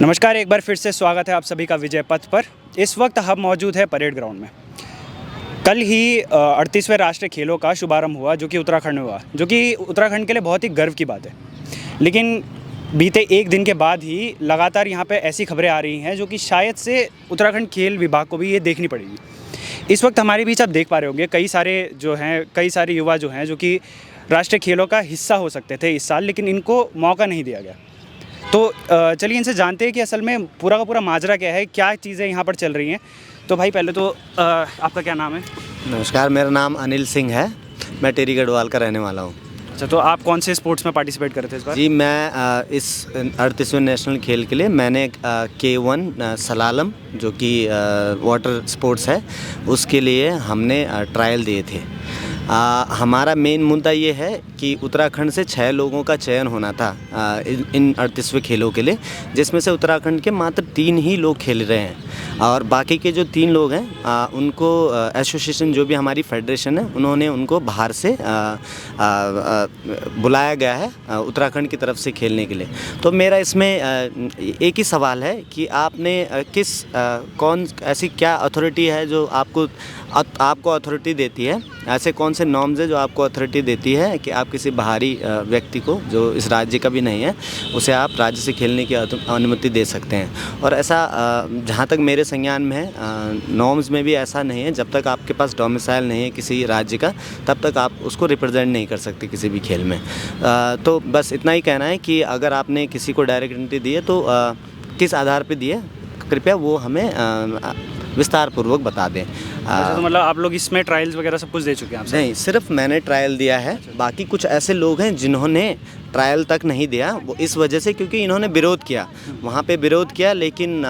नमस्कार, एक बार फिर से स्वागत है आप सभी का विजय पथ पर। इस वक्त हम मौजूद है परेड ग्राउंड में। कल ही 38वें राष्ट्रीय खेलों का शुभारंभ हुआ जो कि उत्तराखंड में हुआ, जो कि उत्तराखंड के लिए बहुत ही गर्व की बात है। लेकिन बीते एक दिन के बाद ही लगातार यहाँ पे ऐसी खबरें आ रही हैं जो कि शायद से उत्तराखंड खेल विभाग को भी ये देखनी पड़ेगी। इस वक्त हमारे बीच आप देख पा रहे होंगे कई सारे युवा जो हैं जो कि राष्ट्रीय खेलों का हिस्सा हो सकते थे इस साल, लेकिन इनको मौका नहीं दिया गया। तो चलिए इनसे जानते हैं कि असल में पूरा का पूरा माजरा क्या है, क्या चीज़ें यहाँ पर चल रही हैं। तो भाई पहले तो आपका क्या नाम है? नमस्कार, मेरा नाम अनिल सिंह है। मैं टेरी गढ़वाल का रहने वाला हूँ। अच्छा, तो आप कौन से स्पोर्ट्स में पार्टिसिपेट कर रहे थे इस बार? जी, मैं इस 38वें नेशनल खेल के लिए मैंने K1 सलालम जो कि वाटर स्पोर्ट्स है उसके लिए हमने ट्रायल दिए थे। हमारा मेन मुद्दा ये है कि उत्तराखंड से 6 लोगों का चयन होना था इन 38वें खेलों के लिए, जिसमें से उत्तराखंड के मात्र 3 ही लोग खेल रहे हैं और बाकी के जो 3 लोग हैं उनको एसोसिएशन जो भी हमारी फेडरेशन है उन्होंने उनको बाहर से बुलाया गया है उत्तराखंड की तरफ से खेलने के लिए। तो मेरा इसमें एक ही सवाल है कि आपने कौन ऐसी क्या अथॉरिटी है जो आपको अथॉरिटी देती है, ऐसे कौन से नॉर्म्स है जो आपको अथॉरिटी देती है कि आप किसी बाहरी व्यक्ति को जो इस राज्य का भी नहीं है उसे आप राज्य से खेलने की अनुमति दे सकते हैं। और ऐसा जहाँ तक मेरे संज्ञान में है नॉर्म्स में भी ऐसा नहीं है। जब तक आपके पास डोमिसाइल नहीं है किसी राज्य का तब तक आप उसको रिप्रेजेंट नहीं कर सकते किसी भी खेल में। तो बस इतना ही कहना है कि अगर आपने किसी को डायरेक्ट एंट्री दी है तो किस आधार पे दी है कृपया वो हमें विस्तार पूर्वक बता दें। तो मतलब आप लोग इसमें ट्रायल्स वगैरह सब कुछ दे चुके हैं आप? नहीं, सिर्फ मैंने ट्रायल दिया है। बाकी कुछ ऐसे लोग हैं जिन्होंने ट्रायल तक नहीं दिया, वो इस वजह से क्योंकि इन्होंने विरोध किया, वहाँ पे विरोध किया। लेकिन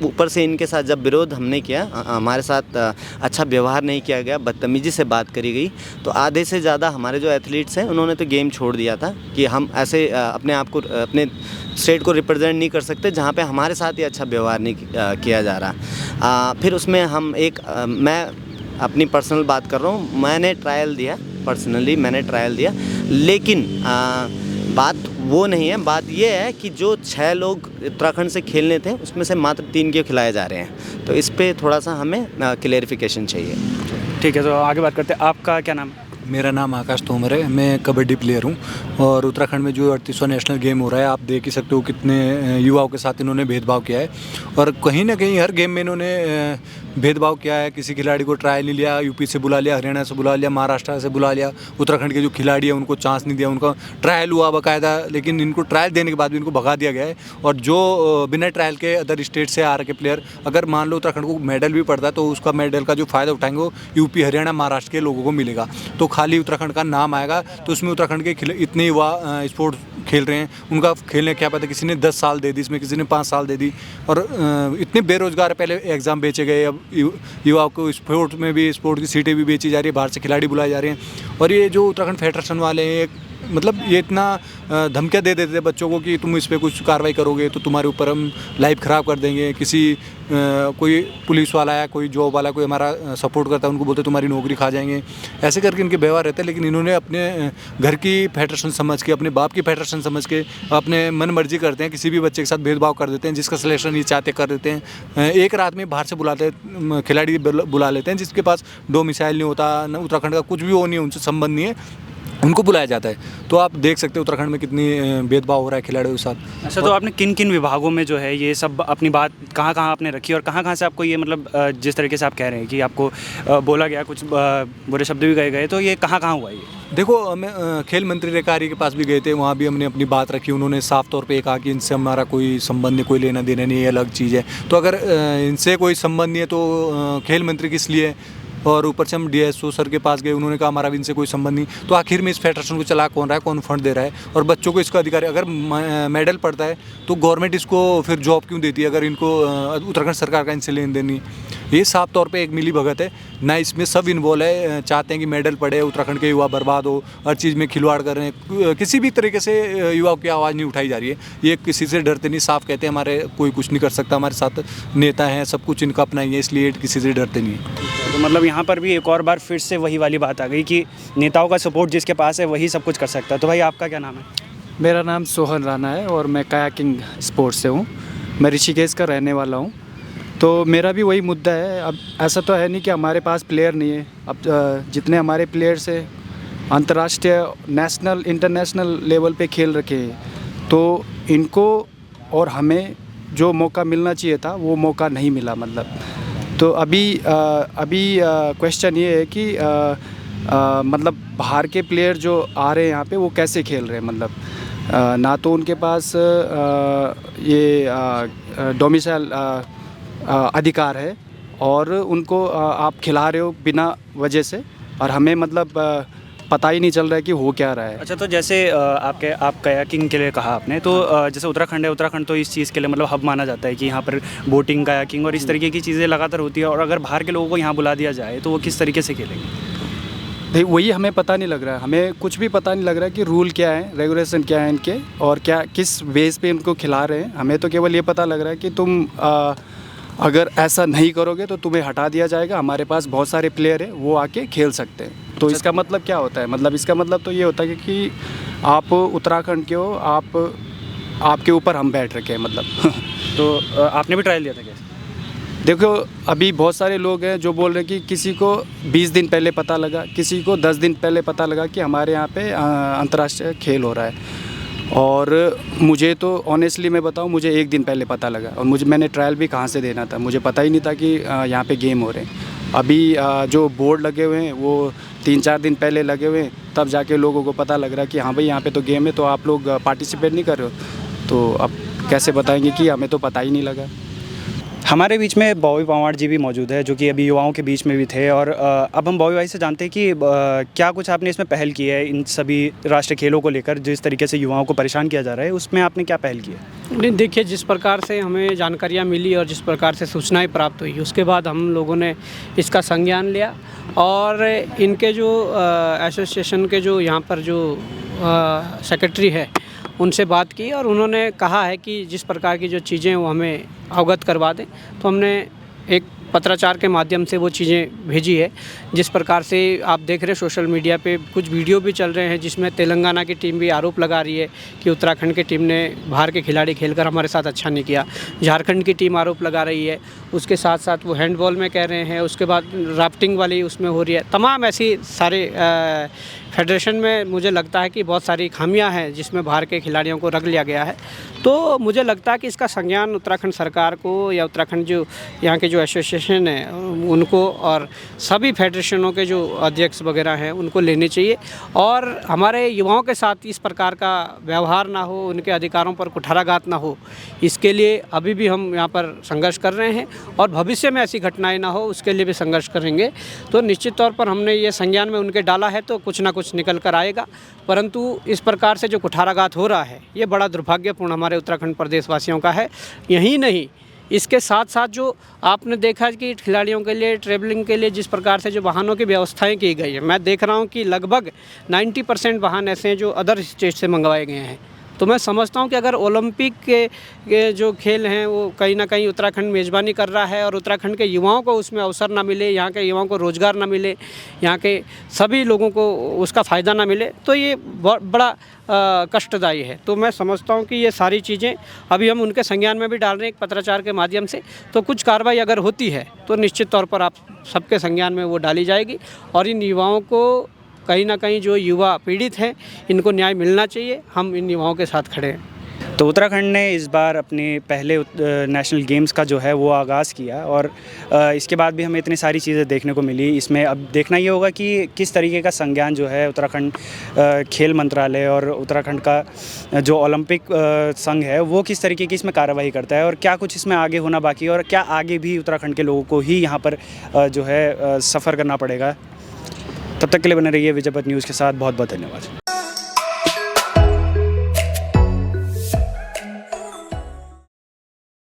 ऊपर से इनके साथ जब विरोध हमने किया, हमारे साथ अच्छा व्यवहार नहीं किया गया, बदतमीज़ी से बात करी गई, तो आधे से ज़्यादा हमारे जो एथलीट्स हैं उन्होंने तो गेम छोड़ दिया था कि हम ऐसे अपने आप को अपने स्टेट को रिप्रेजेंट नहीं कर सकते जहाँ पे हमारे साथ ही अच्छा व्यवहार नहीं किया जा रहा। फिर उसमें हम मैं अपनी पर्सनल बात कर रहा हूँ, मैंने ट्रायल दिया, पर्सनली मैंने ट्रायल दिया, लेकिन बात वो नहीं है। बात ये है कि जो 6 लोग उत्तराखंड से खेलने थे उसमें से मात्र 3 के खिलाए जा रहे हैं, तो इस पर थोड़ा सा हमें क्लेरिफिकेशन चाहिए। ठीक है, तो आगे बात करते हैं। आपका क्या नाम है? मेरा नाम आकाश तोमर है। मैं कबड्डी प्लेयर हूँ और उत्तराखंड में जो 38वां नेशनल गेम हो रहा है, आप देख ही सकते हो कितने युवाओं के साथ इन्होंने भेदभाव किया है और कहीं ना कहीं हर गेम में इन्होंने भेदभाव किया है। किसी खिलाड़ी को ट्रायल नहीं लिया, यूपी से बुला लिया, हरियाणा से बुला लिया, महाराष्ट्र से बुला लिया। उत्तराखंड के जो खिलाड़ी हैं उनको चांस नहीं दिया, उनका ट्रायल हुआ बाकायदा, लेकिन इनको ट्रायल देने के बाद भी इनको भगा दिया गया है। और जो बिना ट्रायल के अदर स्टेट से आ रखे प्लेयर, अगर मान लो उत्तराखंड को मेडल भी पड़ता है तो उसका मेडल का जो फ़ायदा उठाएंगे वो यूपी, हरियाणा, महाराष्ट्र के लोगों को मिलेगा। तो खाली उत्तराखंड का नाम आएगा, तो उसमें उत्तराखंड के इतने युवा स्पोर्ट्स खेल रहे हैं, उनका खेलने क्या पता, किसी ने 10 साल दे दी, इसमें किसी ने 5 साल दे दी। और इतने बेरोजगार, पहले एग्ज़ाम बेचे गए, अब युवाओं को स्पोर्ट में भी, स्पोर्ट की सीटें भी बेची जा रही है, बाहर से खिलाड़ी बुलाए जा रहे हैं। और ये जो उत्तराखंड फेडरेशन वाले हैं, मतलब ये इतना धमकियाँ दे देते थे बच्चों को कि तुम इस पर कुछ कार्रवाई करोगे तो तुम्हारे ऊपर हम लाइफ ख़राब कर देंगे। किसी कोई पुलिस वाला है, कोई जॉब वाला, कोई हमारा सपोर्ट करता है, उनको बोलते तुम्हारी नौकरी खा जाएंगे, ऐसे करके इनके व्यवहार रहते हैं। लेकिन इन्होंने अपने घर की फेडरेशन समझ के, अपने बाप की फेडरेशन समझ के अपने मन मर्जी करते हैं, किसी भी बच्चे के साथ भेदभाव कर देते हैं, जिसका सिलेक्शन ये चाहते कर देते हैं। एक रात में बाहर से बुलाते खिलाड़ी बुला लेते हैं जिसके पास डोमिसाइल नहीं होता, न उत्तराखंड का कुछ भी वो नहीं है, उनसे संबंध नहीं है, उनको बुलाया जाता है। तो आप देख सकते हो उत्तराखंड में कितनी भेदभाव हो रहा है खिलाड़ियों के साथ। अच्छा, तो आपने किन किन विभागों में जो है ये सब अपनी बात कहाँ आपने रखी और कहाँ से आपको ये, मतलब जिस तरीके से आप कह रहे हैं कि आपको बोला गया, कुछ बुरे शब्द भी कहे गए, तो ये कहाँ हुआ ये? देखो, हमें खेल मंत्री रेकारी के पास भी गए थे, वहाँ भी हमने अपनी बात रखी। उन्होंने साफ तौर पे कहा कि इनसे हमारा कोई संबंध नहीं, कोई लेना देना नहीं, ये अलग चीज़ है। तो अगर इनसे कोई संबंध नहीं है तो खेल मंत्री किस लिए? और ऊपर से हम DSO सर के पास गए, उन्होंने कहा हमारा भी इनसे कोई संबंध नहीं। तो आखिर में इस फेडरेशन को चला कौन रहा है, कौन फंड दे रहा है? और बच्चों को इसका अधिकार है। अगर मेडल पड़ता है तो गवर्नमेंट इसको फिर जॉब क्यों देती है, अगर इनको उत्तराखंड सरकार का इनसे लेन देन नहीं? ये साफ तौर पे एक मिली भगत है ना, इसमें सब इन्वॉल्व है। चाहते हैं कि मेडल पड़े, उत्तराखंड के युवा बर्बाद हो, हर चीज़ में खिलवाड़ कर रहे हैं, किसी भी तरीके से युवाओं की आवाज़ नहीं उठाई जा रही है। ये किसी से डरते नहीं, साफ कहते हैं हमारे कोई कुछ नहीं कर सकता, हमारे साथ नेता हैं, सब कुछ इनका अपना ही है, इसलिए किसी से डरते नहीं है। तो मतलब यहाँ पर भी एक और बार फिर से वही वाली बात आ गई कि नेताओं का सपोर्ट जिसके पास है वही सब कुछ कर सकता है। तो भाई आपका क्या नाम है? मेरा नाम सोहन राणा है और मैं कायाकिंग स्पोर्ट्स से हूँ। मैं ऋषिकेश का रहने वाला हूँ। तो मेरा भी वही मुद्दा है। अब ऐसा तो है नहीं कि हमारे पास प्लेयर नहीं है। अब जितने हमारे प्लेयर्स हैं अंतर्राष्ट्रीय, नेशनल, इंटरनेशनल लेवल पे खेल रखे हैं, तो इनको और हमें जो मौका मिलना चाहिए था वो मौका नहीं मिला मतलब। तो अभी क्वेश्चन ये है कि मतलब बाहर के प्लेयर जो आ रहे हैं यहाँ पे वो कैसे खेल रहे हैं मतलब। ना तो उनके पास ये डोमिसाइल अधिकार है और उनको आप खिला रहे हो बिना वजह से, और हमें मतलब पता ही नहीं चल रहा है कि हो क्या रहा है। अच्छा, तो जैसे आप कयाकिंग के लिए कहा आपने, तो जैसे उत्तराखंड है, उत्तराखंड तो इस चीज़ के लिए मतलब हब माना जाता है कि यहाँ पर बोटिंग, कयाकिंग और इस तरीके की चीज़ें लगातार होती है, और अगर बाहर के लोगों को यहाँ बुला दिया जाए तो वो किस तरीके से खेलेंगे? भाई वही हमें पता नहीं लग रहा है, हमें कुछ भी पता नहीं लग रहा है कि रूल क्या है, रेगुलेशन क्या है इनके, और क्या किस बेस पे इनको खिला रहे हैं। हमें तो केवल ये पता लग रहा है कि तुम अगर ऐसा नहीं करोगे तो तुम्हें हटा दिया जाएगा। हमारे पास बहुत सारे प्लेयर हैं, वो आके खेल सकते हैं। तो इसका मतलब क्या होता है? मतलब इसका मतलब तो ये होता है कि आप उत्तराखंड के हो, आपके ऊपर हम बैठ रखे हैं मतलब। तो आपने भी ट्रायल दिया था क्या? देखो अभी बहुत सारे लोग हैं जो बोल रहे हैं कि किसी को 20 दिन पहले पता लगा, किसी को 10 दिन पहले पता लगा कि हमारे यहाँ पे अंतर्राष्ट्रीय खेल हो रहा है। और मुझे तो ऑनेस्टली मैं बताऊँ, मुझे 1 दिन पहले पता लगा, और मैंने ट्रायल भी कहाँ से देना था, मुझे पता ही नहीं था कि यहाँ पे गेम हो रहे हैं। अभी जो बोर्ड लगे हुए हैं वो 3-4 दिन पहले लगे हुए हैं, तब जाके लोगों को पता लग रहा है कि हाँ भाई यहाँ पे तो गेम है, तो आप लोग पार्टिसिपेट नहीं कर रहे हो। तो अब कैसे बताएंगे कि हमें तो पता ही नहीं लगा। हमारे बीच में बॉबी पंवार जी भी मौजूद है, जो कि अभी युवाओं के बीच में भी थे, और अब हम बॉबी भाई से जानते हैं कि क्या कुछ आपने इसमें पहल की है इन सभी राष्ट्रीय खेलों को लेकर, जिस तरीके से युवाओं को परेशान किया जा रहा है, उसमें आपने क्या पहल की है? नहीं, देखिए, जिस प्रकार से हमें जानकारियाँ मिली और जिस प्रकार से सूचनाएं प्राप्त हुई, उसके बाद हम लोगों ने इसका संज्ञान लिया, और इनके जो एसोसिएशन के जो यहाँ पर जो सेक्रेटरी है उनसे बात की, और उन्होंने कहा है कि जिस प्रकार की जो चीज़ें वो हमें अवगत करवा दें। तो हमने एक पत्राचार के माध्यम से वो चीज़ें भेजी है। जिस प्रकार से आप देख रहे हैं सोशल मीडिया पे कुछ वीडियो भी चल रहे हैं जिसमें तेलंगाना की टीम भी आरोप लगा रही है कि उत्तराखंड की टीम ने बाहर के खिलाड़ी खेलकर हमारे साथ अच्छा नहीं किया। झारखंड की टीम आरोप लगा रही है, उसके साथ साथ वो हैंडबॉल में कह रहे हैं, उसके बाद राफ्टिंग वाली उसमें हो रही है। तमाम ऐसी सारे फेडरेशन में मुझे लगता है कि बहुत सारी खामियां हैं जिसमें बाहर के खिलाड़ियों को रख लिया गया है। तो मुझे लगता है कि इसका संज्ञान उत्तराखंड सरकार को या उत्तराखंड जो यहाँ के जो एसोसिएशन है उनको और सभी फेडरेशनों के जो अध्यक्ष वगैरह हैं उनको लेने चाहिए, और हमारे युवाओं के साथ इस प्रकार का व्यवहार ना हो, उनके अधिकारों पर कुठाराघात ना हो, इसके लिए अभी भी हम यहाँ पर संघर्ष कर रहे हैं, और भविष्य में ऐसी घटनाएं ना हो उसके लिए भी संघर्ष करेंगे। तो निश्चित तौर पर हमने ये संज्ञान में उनके डाला है, तो कुछ ना कुछ निकल कर आएगा। परंतु इस प्रकार से जो कुठाराघात हो रहा है ये बड़ा दुर्भाग्यपूर्ण हमारे उत्तराखंड प्रदेशवासियों का है। यही नहीं, इसके साथ साथ जो आपने देखा कि खिलाड़ियों के लिए ट्रैवलिंग के लिए जिस प्रकार से जो वाहनों की व्यवस्थाएं की गई है, मैं देख रहा हूं कि लगभग 90% वाहन ऐसे हैं जो अदर स्टेट से मंगवाए गए हैं। तो मैं समझता हूं कि अगर ओलंपिक के जो खेल हैं वो कहीं ना कहीं उत्तराखंड मेज़बानी कर रहा है और उत्तराखंड के युवाओं को उसमें अवसर ना मिले, यहाँ के युवाओं को रोज़गार ना मिले, यहाँ के सभी लोगों को उसका फ़ायदा ना मिले, तो ये बहुत बड़ा कष्टदायी है। तो मैं समझता हूँ कि ये सारी चीज़ें अभी हम उनके संज्ञान में भी डाल रहे हैं एक पत्राचार के माध्यम से। तो कुछ कार्रवाई अगर होती है तो निश्चित तौर पर आप सबके संज्ञान में वो डाली जाएगी, और इन युवाओं को कहीं ना कहीं जो युवा पीड़ित हैं इनको न्याय मिलना चाहिए। हम इन युवाओं के साथ खड़े हैं। तो उत्तराखंड ने इस बार अपने पहले नेशनल गेम्स का जो है वो आगाज़ किया, और इसके बाद भी हमें इतनी सारी चीज़ें देखने को मिली। इसमें अब देखना ये होगा कि किस तरीके का संज्ञान जो है उत्तराखंड खेल मंत्रालय और उत्तराखंड का जो ओलंपिक संघ है वो किस तरीके की इसमें कार्रवाई करता है, और क्या कुछ इसमें आगे होना बाकी है, और क्या आगे भी उत्तराखंड के लोगों को ही यहाँ पर जो है सफ़र करना पड़ेगा। तब तक के लिए बने रहिए विजयपथ न्यूज़ के साथ। बहुत बहुत धन्यवाद।